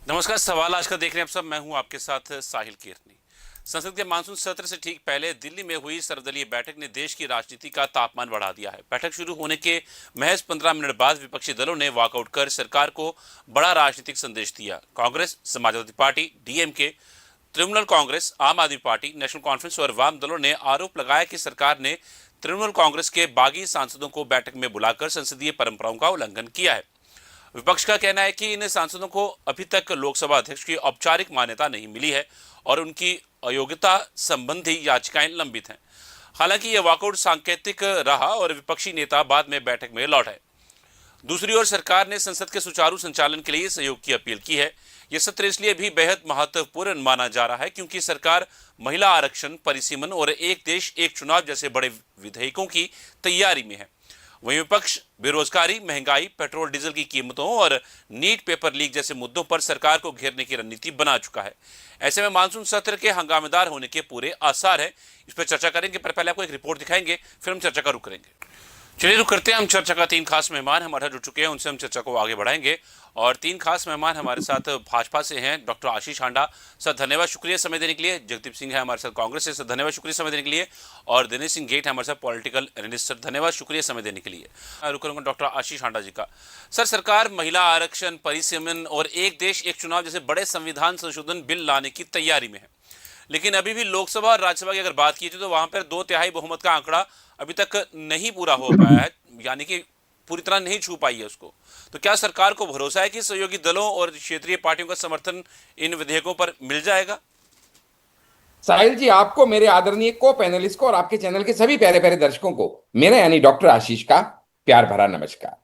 नमस्कार। सवाल आज का देख रहे हैं आप सब। मैं हूं आपके साथ साहिल केरनी। संसद के मानसून सत्र से ठीक पहले दिल्ली में हुई सर्वदलीय बैठक ने देश की राजनीति का तापमान बढ़ा दिया है। बैठक शुरू होने के महज 15 मिनट बाद विपक्षी दलों ने वॉकआउट कर सरकार को बड़ा राजनीतिक संदेश दिया। कांग्रेस, समाजवादी पार्टी, डीएमके, तृणमूल कांग्रेस, आम आदमी पार्टी, नेशनल कॉन्फ्रेंस और वाम दलों ने आरोप लगाया कि सरकार ने तृणमूल कांग्रेस के बागी सांसदों को बैठक में बुलाकर संसदीय परंपराओं का उल्लंघन किया है। विपक्ष का कहना है कि इन सांसदों को अभी तक लोकसभा अध्यक्ष की औपचारिक मान्यता नहीं मिली है और उनकी अयोग्यता संबंधी याचिकाएं लंबित हैं। हालांकि यह वॉकआउट सांकेतिक रहा और विपक्षी नेता बाद में बैठक में लौट आए। दूसरी ओर सरकार ने संसद के सुचारू संचालन के लिए सहयोग की अपील की है। यह सत्र इसलिए भी बेहद महत्वपूर्ण माना जा रहा है क्योंकि सरकार महिला आरक्षण, परिसीमन और एक देश एक चुनाव जैसे बड़े विधेयकों की तैयारी में है। वहीं विपक्ष बेरोजगारी, महंगाई, पेट्रोल डीजल की कीमतों और नीट पेपर लीक जैसे मुद्दों पर सरकार को घेरने की रणनीति बना चुका है। ऐसे में मानसून सत्र के हंगामेदार होने के पूरे आसार हैं। इस पर चर्चा करेंगे, पर पहले आपको एक रिपोर्ट दिखाएंगे, फिर हम चर्चा का रुख करेंगे। चलिए रुक करते हैं। हम चर्चा का तीन खास मेहमान हमारे साथ जुड़ चुके हैं, उनसे हम चर्चा को आगे बढ़ाएंगे। और तीन खास मेहमान हमारे साथ भाजपा से हैं। डॉक्टर आशीष हांडा सर, धन्यवाद, शुक्रिया समय देने के लिए। जगदीप सिंह है हमारे साथ कांग्रेस से, सर धन्यवाद, शुक्रिया समय देने के लिए। और दिनेश सिंह गेट है हमारे साथ पॉलिटिकल एनालिस्ट, सर धन्यवाद, शुक्रिया समय देने के लिए। रुक करूंगा डॉक्टर आशीष हांडा जी का। सर, सरकार महिला आरक्षण, परिसीमन और एक देश एक चुनाव जैसे बड़े संविधान संशोधन बिल लाने की तैयारी में है, लेकिन अभी भी लोकसभा और राज्यसभा की अगर बात की जाए तो वहां पर 2/3 बहुमत का आंकड़ा अभी तक नहीं पूरा हो पाया है, यानी कि पूरी तरह नहीं छू पाई है उसको। तो क्या सरकार को भरोसा है कि सहयोगी दलों और क्षेत्रीय पार्टियों का समर्थन इन विधेयकों पर मिल जाएगा? साहिल जी, आपको, मेरे आदरणीय को पैनलिस्ट को और आपके चैनल के सभी प्यारे प्यारे दर्शकों को मेरा यानी डॉक्टर आशीष का प्यार भरा नमस्कार।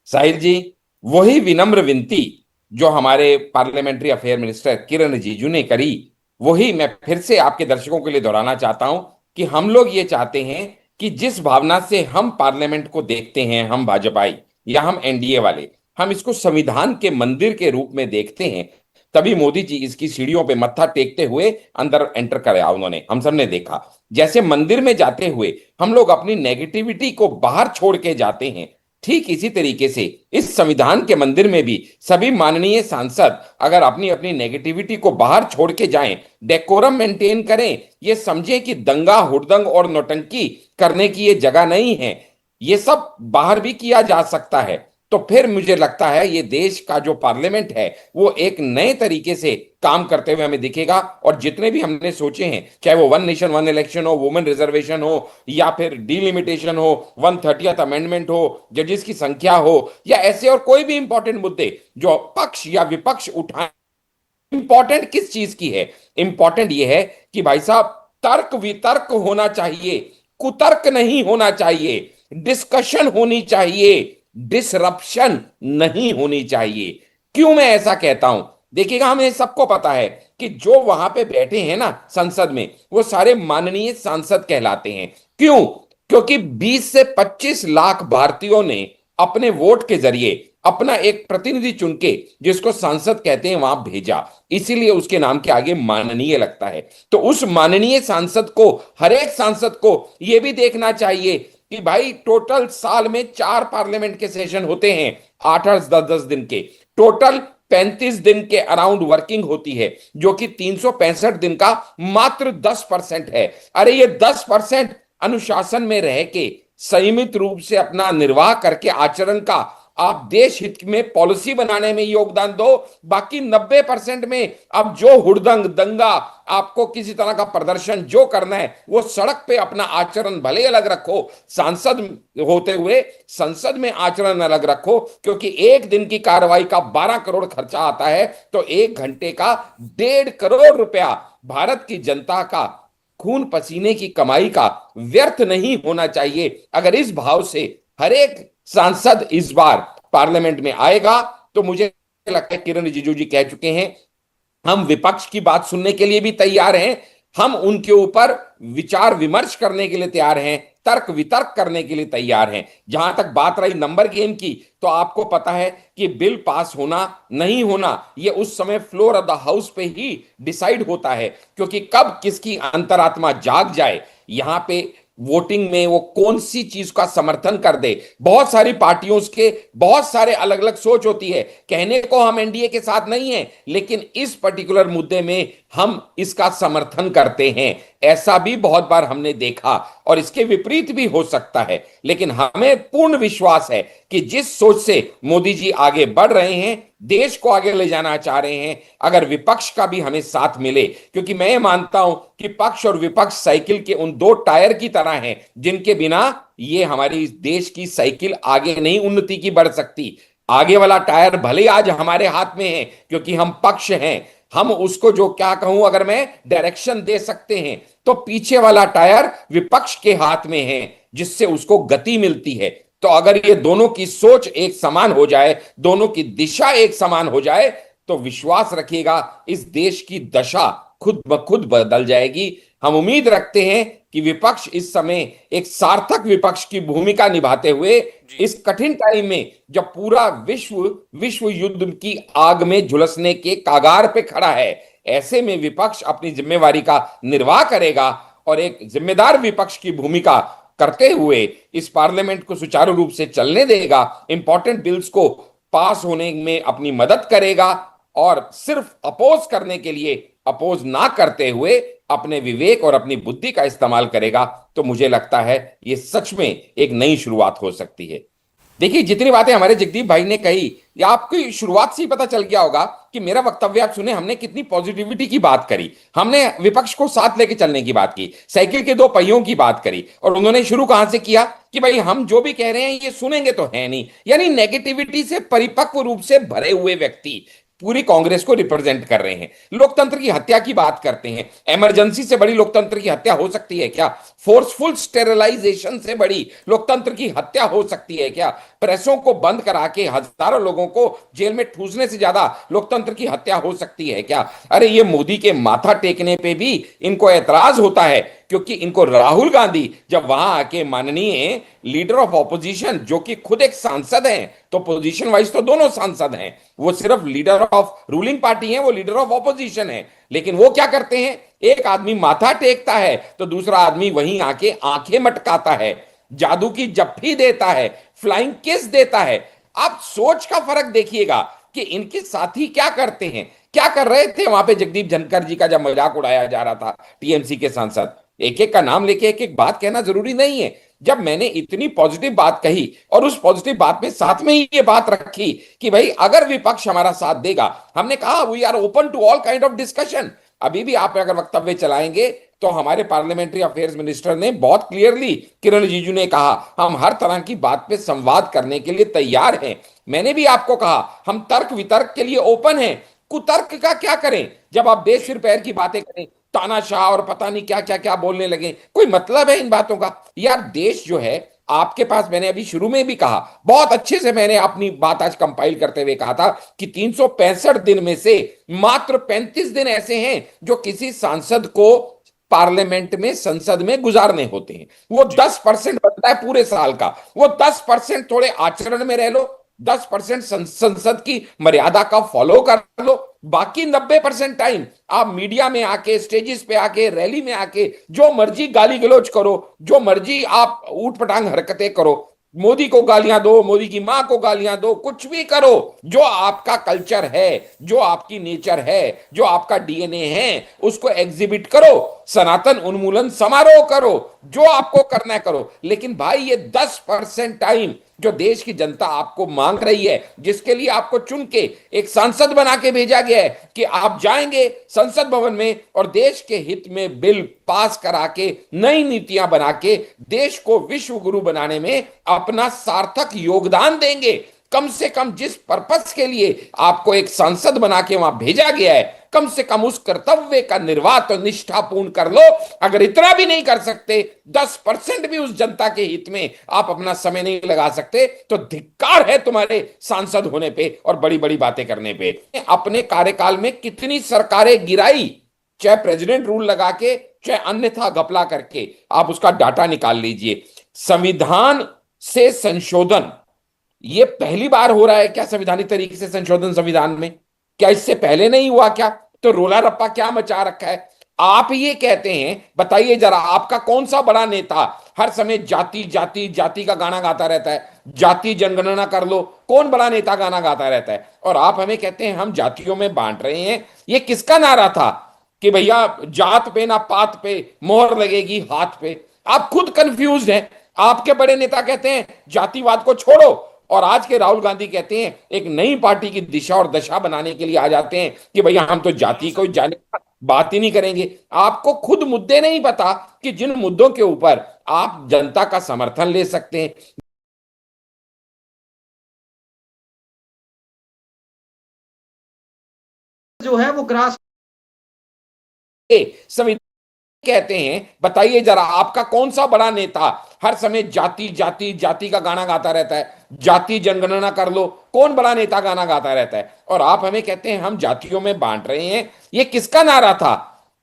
साहिल जी, वही विनम्र विनती जो हमारे पार्लियामेंट्री अफेयर मिनिस्टर किरण रिजिजू ने करी, वही मैं फिर से आपके दर्शकों के लिए दोहराना चाहता हूं कि हम लोग ये चाहते हैं कि जिस भावना से हम पार्लियामेंट को देखते हैं, हम भाजपाई या हम एनडीए वाले, हम इसको संविधान के मंदिर के रूप में देखते हैं। तभी मोदी जी इसकी सीढ़ियों पे मत्था टेकते हुए अंदर एंटर कराया उन्होंने, हम सबने देखा। जैसे मंदिर में जाते हुए हम लोग अपनी नेगेटिविटी को बाहर छोड़ के जाते हैं, ठीक इसी तरीके से इस संविधान के मंदिर में भी सभी माननीय सांसद अगर अपनी अपनी नेगेटिविटी को बाहर छोड़ के जाएं, डेकोरम मेंटेन करें, ये समझें कि दंगा, हुड़दंग और नौटंकी करने की ये जगह नहीं है, ये सब बाहर भी किया जा सकता है। तो फिर मुझे लगता है ये देश का जो पार्लियामेंट है वो एक नए तरीके से काम करते हुए हमें दिखेगा। और जितने भी हमने सोचे हैं, चाहे वो वन नेशन वन इलेक्शन हो, वुमेन रिजर्वेशन हो, या फिर डिलिमिटेशन हो, 130th अमेंडमेंट हो, जजेस की संख्या हो, या ऐसे और कोई भी इंपॉर्टेंट मुद्दे जो पक्ष या विपक्ष उठाए, इंपॉर्टेंट किस चीज की है? इंपॉर्टेंट यह है कि भाई साहब, तर्क वितर्क होना चाहिए, कुतर्क नहीं होना चाहिए, डिस्कशन होनी चाहिए, डिसरप्शन नहीं होनी चाहिए। क्यों मैं ऐसा कहता हूं? देखिएगा, हमें सबको पता है कि जो वहां पे बैठे हैं ना संसद में, वो सारे माननीय सांसद कहलाते हैं। क्यों? क्योंकि 20 से 25 लाख भारतीयों ने अपने वोट के जरिए अपना एक प्रतिनिधि चुन के, जिसको सांसद कहते हैं, वहां भेजा। इसीलिए उसके नाम के आगे माननीय लगता है। तो उस माननीय सांसद को, हर एक सांसद को यह भी देखना चाहिए कि भाई टोटल साल में 4 पार्लियामेंट के सेशन होते हैं, 8-8, 10-10 दिन के, टोटल 35 दिन के अराउंड वर्किंग होती है, जो कि 365 दिन का मात्र 10% है। अरे ये 10% अनुशासन में रह के संयमित रूप से अपना निर्वाह करके आचरण का आप देश हित में पॉलिसी बनाने में योगदान दो। बाकी 90% में अब जो हुड़दंग दंगा, आपको किसी तरह का प्रदर्शन जो करना है, वो सड़क पे अपना आचरण भले अलग रखो, सांसद होते हुए संसद में आचरण अलग रखो। क्योंकि एक दिन की कार्रवाई का 12 करोड़ खर्चा आता है, तो 1 घंटे का 1.5 करोड़ रुपया भारत की जनता का खून पसीने की कमाई का व्यर्थ नहीं होना चाहिए। अगर इस भाव से हर एक सांसद इस बार पार्लियामेंट में आएगा, तो मुझे लगता है, किरण रिजिजू जी कह चुके हैं, हम विपक्ष की बात सुनने के लिए भी तैयार हैं, हम उनके ऊपर विचार विमर्श करने के लिए तैयार हैं, तर्क वितर्क करने के लिए तैयार हैं। जहां तक बात रही नंबर गेम की, तो आपको पता है कि बिल पास होना नहीं होना यह उस समय फ्लोर ऑफ द हाउस पे ही डिसाइड होता है, क्योंकि कब किसकी अंतरात्मा जाग जाए, यहां पे वोटिंग में वो कौन सी चीज का समर्थन कर दे। बहुत सारी पार्टियों के बहुत सारे अलग अलग सोच होती है। कहने को हम एनडीए के साथ नहीं है, लेकिन इस पर्टिकुलर मुद्दे में हम इसका समर्थन करते हैं, ऐसा भी बहुत बार हमने देखा। और इसके विपरीत भी हो सकता है, लेकिन हमें पूर्ण विश्वास है कि जिस सोच से मोदी जी आगे बढ़ रहे हैं, देश को आगे ले जाना चाह रहे हैं, अगर विपक्ष का भी हमें साथ मिले, क्योंकि मैं ये मानता हूं कि पक्ष और विपक्ष साइकिल के उन दो टायर की तरह हैं जिनके बिना ये हमारी देश की साइकिल आगे नहीं उन्नति की बढ़ सकती। आगे वाला टायर भले आज हमारे हाथ में है, क्योंकि हम पक्ष हैं, हम उसको जो क्या कहूं अगर मैं डायरेक्शन दे सकते हैं, तो पीछे वाला टायर विपक्ष के हाथ में है, जिससे उसको गति मिलती है। तो अगर ये दोनों की सोच एक समान हो जाए, दोनों की दिशा एक समान हो जाए, तो विश्वास रखिएगा इस देश की दशा खुद ब खुद बदल जाएगी। हम उम्मीद रखते हैं कि विपक्ष इस समय एक सार्थक विपक्ष की भूमिका निभाते हुए इस कठिन टाइम में, जब पूरा विश्व विश्व युद्ध की आग में झुलसने के कागार पे खड़ा है, ऐसे में विपक्ष अपनी जिम्मेवारी का निर्वाह करेगा और एक जिम्मेदार विपक्ष की भूमिका करते हुए इस पार्लियामेंट को सुचारू रूप से चलने देगा, इंपॉर्टेंट बिल्स को पास होने में अपनी मदद करेगा और सिर्फ अपोज करने के लिए अपोज ना करते हुए अपने विवेक और अपनी बुद्धि का इस्तेमाल करेगा। तो मुझे लगता है ये सच में एक नई शुरुआत हो सकती है। देखिए, जितनी बातें हमारे जगदीप भाई ने कही, ये आपकी शुरुआत से ही पता चल गया होगा कि मेरा वक्तव्य आप सुने, हमने कितनी पॉजिटिविटी की बात करी, हमने विपक्ष को साथ लेके चलने की बात की, साइकिल के दो पहियों की बात करी। और उन्होंने शुरू कहां से किया कि भाई हम जो भी कह रहे हैं ये सुनेंगे तो है नहीं, यानी नेगेटिविटी से परिपक्व रूप से भरे हुए व्यक्ति पूरी कांग्रेस को रिप्रेजेंट कर रहे हैं। लोकतंत्र की हत्या की बात करते हैं, इमरजेंसी से बड़ी लोकतंत्र की हत्या हो सकती है क्या? फोर्सफुल स्टेरिलाइजेशन से बड़ी लोकतंत्र की हत्या हो सकती है क्या? प्रेसों को बंद करा के हजारों लोगों को जेल में ठूसने से ज्यादा लोकतंत्र की हत्या हो सकती है क्या? अरे ये मोदी के माथा टेकने पे भी इनको एतराज होता है, क्योंकि इनको राहुल गांधी जब वहां आके माननीय लीडर ऑफ ऑपोजिशन, जो कि खुद एक सांसद हैं, तो पोजीशन वाइज तो दोनों सांसद हैं, वो सिर्फ लीडर ऑफ रूलिंग पार्टी है, वो लीडर ऑफ ऑपोजिशन है, लेकिन वो क्या करते हैं, एक आदमी माथा टेकता है तो दूसरा आदमी वहीं आके आंखें मटकाता है, जादू की जप्फी देता है, फ्लाइंग किस देता है। आप सोच का फर्क देखिएगा कि इनके साथी क्या करते हैं, क्या कर रहे थे वहां पे जगदीप धनखड़ जी का जब मजाक उड़ाया जा रहा था, टीएमसी के सांसद। एक एक का नाम लेके एक एक बात कहना जरूरी नहीं है। जब मैंने इतनी पॉजिटिव बात कही और उस पॉजिटिव बात में साथ में ही ये बात रखी कि भाई अगर विपक्ष हमारा साथ देगा, हमने कहा we are open to all kind of discussion. अभी भी आप अगर वक्तव्य चलाएंगे तो हमारे पार्लियामेंट्री अफेयर्स मिनिस्टर ने बहुत क्लियरली, किरण रिजिजू ने कहा, हम हर तरह की बात पे संवाद करने के लिए तैयार हैं। मैंने भी आपको कहा हम तर्क वितर्क के लिए ओपन हैं। कुतर्क का क्या करें जब आप देश फिर पैर की बातें करें, तानाशाह और पता नहीं क्या क्या क्या बोलने लगे, कोई मतलब है इन बातों का? यार देश जो है आपके पास, मैंने अभी शुरू में भी कहा, बहुत अच्छे से मैंने अपनी बात आज कंपाइल करते हुए कहा था कि 365 दिन में से मात्र 35 दिन ऐसे हैं जो किसी सांसद को पार्लियामेंट में, संसद में गुजारने होते हैं। वो 10% बनता है पूरे साल का। वो 10% थोड़े आचरण में रह लो, 10% संसद की मर्यादा का फॉलो कर लो, बाकी 90% टाइम आप मीडिया में आके, स्टेजेस पे आके, रैली में आके जो मर्जी गाली गलौज करो, जो मर्जी आप ऊट पटांग हरकतें करो, मोदी को गालियां दो, मोदी की मां को गालियां दो, कुछ भी करो, जो आपका कल्चर है, जो आपकी नेचर है, जो आपका डीएनए है, उसको एग्जिबिट करो, सनातन उन्मूलन समारोह करो, जो आपको करना है करो। लेकिन भाई ये 10% टाइम जो देश की जनता आपको मांग रही है, जिसके लिए आपको चुन के एक सांसद बना के भेजा गया है कि आप जाएंगे संसद भवन में और देश के हित में बिल पास करा के, नई नीतियां बना के देश को विश्व गुरु बनाने में अपना सार्थक योगदान देंगे। कम से कम जिस पर्पस के लिए आपको एक सांसद बना के वहां भेजा गया है, कम से कम उस कर्तव्य का निर्वाह तो निष्ठापूर्ण कर लो। अगर इतना भी नहीं कर सकते, 10% भी उस जनता के हित में आप अपना समय नहीं लगा सकते, तो धिक्कार है तुम्हारे सांसद होने पे और बड़ी बड़ी बातें करने पे। अपने कार्यकाल में कितनी सरकारें गिराई, चाहे प्रेसिडेंट रूल लगा के, चाहे अन्यथा घपला करके, आप उसका डाटा निकाल लीजिए। संविधान से संशोधन ये पहली बार हो रहा है क्या? संवैधानिक तरीके से संशोधन संविधान में, क्या इससे पहले नहीं हुआ क्या? तो रोला रप्पा क्या मचा रखा है? आप ये कहते हैं, बताइए जरा, आपका कौन सा बड़ा नेता हर समय जाति जाति जाति का गाना गाता रहता है, जाति जनगणना कर लो, कौन बड़ा नेता गाना गाता रहता है, और आप हमें कहते हैं हम जातियों में बांट रहे हैं। ये किसका नारा था कि भैया जात पे ना पात पे मोहर लगेगी हाथ पे? आप खुद कंफ्यूज हैं। आपके बड़े नेता कहते हैं जातिवाद को छोड़ो, और आज के राहुल गांधी कहते हैं एक नई पार्टी की दिशा और दशा बनाने के लिए आ जाते हैं कि भैया हम तो जाति को जाने बात ही नहीं करेंगे। आपको खुद मुद्दे नहीं पता कि जिन मुद्दों के ऊपर आप जनता का समर्थन ले सकते हैं। जो है वो ग्रास संविधान कहते हैं, बताइए जरा आपका कौन सा बड़ा नेता हर समय जाति जाति जाति का गाना गाता रहता है, जाति जनगणना कर लो, कौन बड़ा नेता गाना गाता रहता है, और आप हमें कहते हैं हम जातियों में बांट रहे हैं। ये किसका नारा था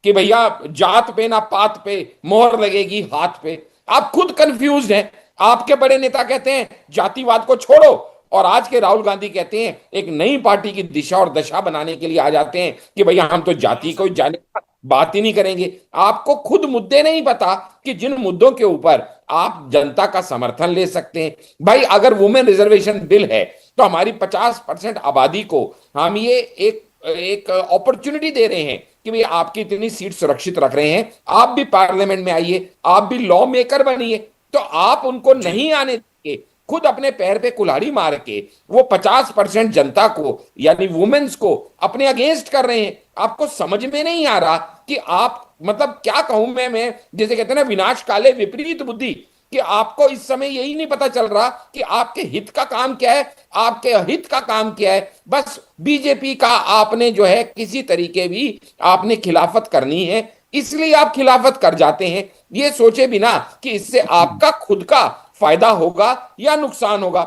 कि भैया जात पे ना पात पे मोहर लगेगी हाथ पे? आप खुद कंफ्यूज हैं। आपके बड़े नेता कहते हैं जातिवाद को छोड़ो, और आज के राहुल गांधी कहते हैं एक नई पार्टी की दिशा और दशा बनाने के लिए आ जाते हैं कि भैया हम तो जाति को जाने बात ही नहीं करेंगे। आपको खुद मुद्दे नहीं पता कि जिन मुद्दों के ऊपर आप जनता का समर्थन ले सकते हैं। भाई अगर वुमेन रिजर्वेशन बिल है तो हमारी 50% आबादी को हम ये एक एक अपॉर्चुनिटी दे रहे हैं कि भाई आपकी इतनी सीट सुरक्षित रख रहे हैं, आप भी पार्लियामेंट में आइए, आप भी लॉ मेकर बनिए। तो आप उनको नहीं आने देंगे, खुद अपने पैर पे कुल्हाड़ी मार के वो 50% जनता को यानी वुमेन्स को अपने अगेंस्ट कर रहे हैं। आपको समझ में नहीं आ रहा कि आप मतलब क्या कहूं मैं जैसे कहते हैं ना विनाश काले विपरीत बुद्धि, कि आपको इस समय यही नहीं पता चल रहा कि आपके हित का काम क्या है, आपके अहित का काम क्या है। बस बीजेपी का आपने जो है किसी तरीके भी आपने खिलाफत करनी है, इसलिए आप खिलाफत कर जाते हैं, ये सोचे बिना कि इससे आपका खुद का फायदा होगा या नुकसान होगा।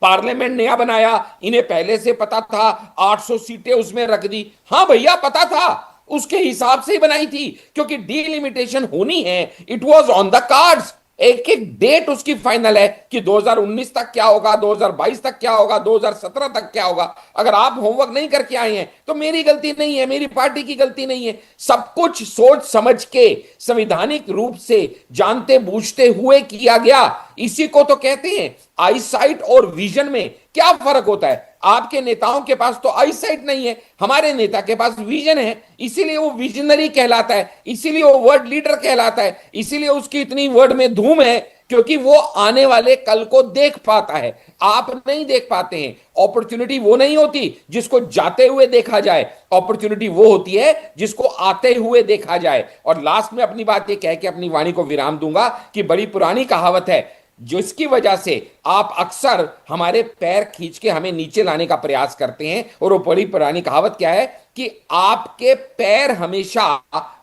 पार्लियामेंट नया बनाया, इन्हें पहले से पता था, 800 सीटें उसमें रख दी। हाँ भैया पता था, उसके हिसाब से ही बनाई थी, क्योंकि डीलिमिटेशन होनी है, it was on the cards. एक एक डेट उसकी फाइनल है कि 2019 तक क्या होगा, 2022 तक क्या होगा, 2017 तक क्या होगा। अगर आप होमवर्क नहीं करके आए हैं तो मेरी गलती नहीं है, मेरी पार्टी की गलती नहीं है। सब कुछ सोच समझ के संवैधानिक रूप से जानते बूझते हुए किया गया। इसी को तो कहते हैं आईसाइट और विजन में क्या फर्क होता है। आपके नेताओं के पास तो आईसाइट नहीं है, हमारे नेता के पास विजन है, इसीलिए वो विजनरी कहलाता है, इसीलिए वो वर्ल्ड लीडर कहलाता है, इसीलिए उसकी इतनी वर्ल्ड में धूम है, क्योंकि वो आने वाले कल को देख पाता है। आप नहीं देख पाते हैं। अपॉर्चुनिटी वो नहीं होती जिसको जाते हुए देखा जाए, अपॉर्चुनिटी वो होती है जिसको आते हुए देखा जाए। और लास्ट में अपनी बात ये कह के अपनी वाणी को विराम दूंगा कि बड़ी पुरानी कहावत है जिसकी वजह से आप अक्सर हमारे पैर खींच के हमें नीचे लाने का प्रयास करते हैं, और वो बड़ी पुरानी कहावत क्या है कि आपके पैर हमेशा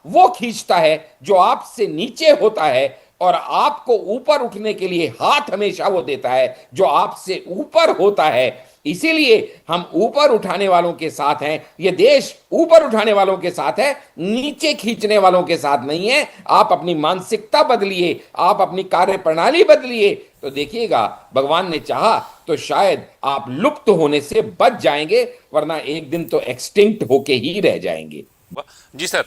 वो खींचता है जो आपसे नीचे होता है, और आपको ऊपर उठने के लिए हाथ हमेशा वो देता है जो आपसे ऊपर होता है। इसीलिए हम ऊपर उठाने वालों के साथ हैं, ये देश ऊपर उठाने वालों के साथ है, नीचे खींचने वालों के साथ नहीं है। आप अपनी मानसिकता बदलिए, आप अपनी कार्य प्रणाली बदलिए, तो देखिएगा भगवान ने चाहा तो शायद आप लुप्त होने से बच जाएंगे, वरना एक दिन तो एक्सटिंक्ट होके ही रह जाएंगे। जी सर।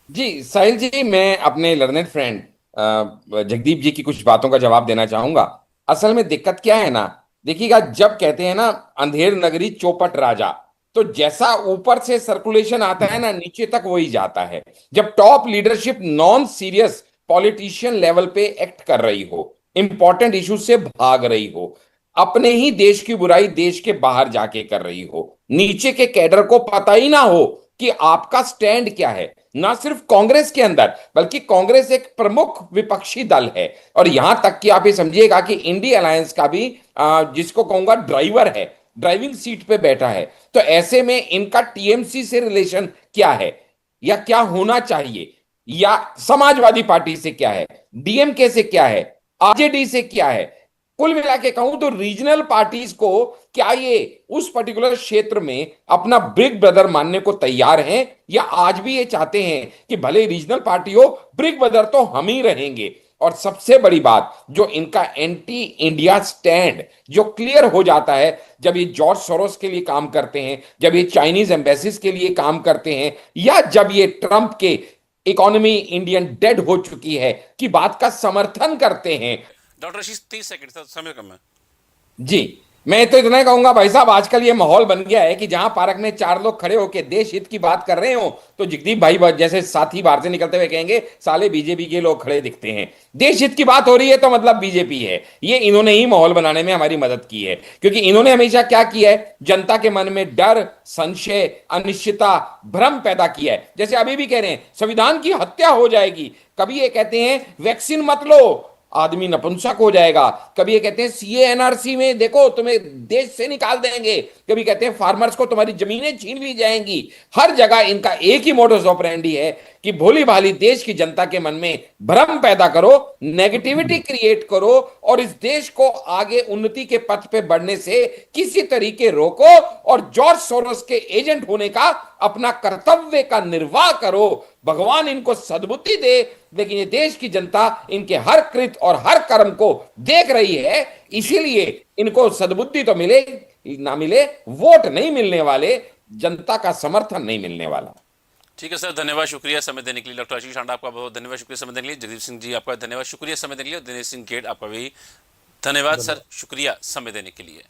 जी साहिल जी, मैं अपने लर्नेड फ्रेंड जगदीप जी की कुछ बातों का जवाब देना चाहूंगा। असल में दिक्कत क्या है ना, देखिएगा जब कहते हैं ना अंधेर नगरी चौपट राजा, तो जैसा ऊपर से सर्कुलेशन आता है ना नीचे तक वही जाता है। जब top leadership non serious politician level पे एक्ट कर रही हो, इंपॉर्टेंट इशू से भाग रही हो, अपने ही देश की बुराई देश के बाहर जाके कर रही हो, नीचे के कैडर को पता ही ना हो कि आपका स्टैंड क्या है, ना सिर्फ कांग्रेस के अंदर बल्कि कांग्रेस एक प्रमुख विपक्षी दल है, और यहां तक कि आप ये समझिएगा कि इंडिया अलायंस का भी जिसको कहूंगा ड्राइवर है, ड्राइविंग सीट पे बैठा है। तो ऐसे में इनका टीएमसी से रिलेशन क्या है या क्या होना चाहिए, या समाजवादी पार्टी से क्या है, डीएमके से क्या है, आरजेडी से क्या है, कुल मिला के कहूं तो रीजनल पार्टीज को क्या ये उस पर्टिकुलर क्षेत्र में अपना बिग ब्रदर मानने को तैयार हैं, या आज भी ये चाहते हैं कि भले रीजनल पार्टी हो, बिग ब्रदर तो हम ही रहेंगे। और सबसे बड़ी बात, जो इनका एंटी इंडिया स्टैंड जो क्लियर हो जाता है जब ये जॉर्ज सोरोस के लिए काम करते हैं, जब ये चाइनीज एम्बेसीज के लिए काम करते हैं, या जब ये ट्रंप के इकोनॉमी इंडियन डेड हो चुकी है की बात का समर्थन करते हैं। डॉक्टर आशीष 30 सेकंड था, समय कम है। जी, मैं तो इतना ही कहूंगा भाई साहब, आजकल ये माहौल बन गया है कि जहां पार्क में चार लोग खड़े होकर देश हित की बात कर रहे हो तो जगदीप भाई जैसे साथी बाहर से निकलते हुए कहेंगे साले बीजेपी के लोग खड़े दिखते हैं। देश हित की बात हो रही है तो मतलब बीजेपी है। ये इन्होंने ही माहौल बनाने में हमारी मदद की है, क्योंकि इन्होंने हमेशा क्या किया है, जनता के मन में डर, संशय, अनिश्चितता, भ्रम पैदा किया है। जैसे अभी भी कह रहे हैं संविधान की हत्या हो जाएगी, कभी ये कहते हैं वैक्सीन मत लो आदमी नपुंसक हो जाएगा, कभी ये कहते हैं सीए एनआरसी में देखो तुम्हें देश से निकाल देंगे, कभी कहते हैं फार्मर्स को तुम्हारी जमीनें छीन ली जाएंगी। हर जगह इनका एक ही मोडस ऑपरेंडी है कि भोली भाली देश की जनता के मन में भ्रम पैदा करो, नेगेटिविटी क्रिएट करो और इस देश को आगे उन्नति के पथ पे बढ़ने से किसी तरीके रोको और जॉर्ज सोरोस के एजेंट होने का अपना कर्तव्य का निर्वाह करो। भगवान इनको सद्बुद्धि दे, लेकिन ये देश की जनता इनके हर कृत और हर कर्म को देख रही है, इसीलिए इनको सद्बुद्धि तो मिले ना मिले, वोट नहीं मिलने वाले, जनता का समर्थन नहीं मिलने वाला। ठीक है सर, धन्यवाद, शुक्रिया समय देने के लिए। डॉक्टर आशीष आंडा आपका बहुत धन्यवाद, शुक्रिया समय देने के लिए। जगदीप सिंह जी आपका धन्यवाद, शुक्रिया समय देने के लिए। दिनेश सिंह गेट आपका भी धन्यवाद सर, शुक्रिया समय देने के लिए।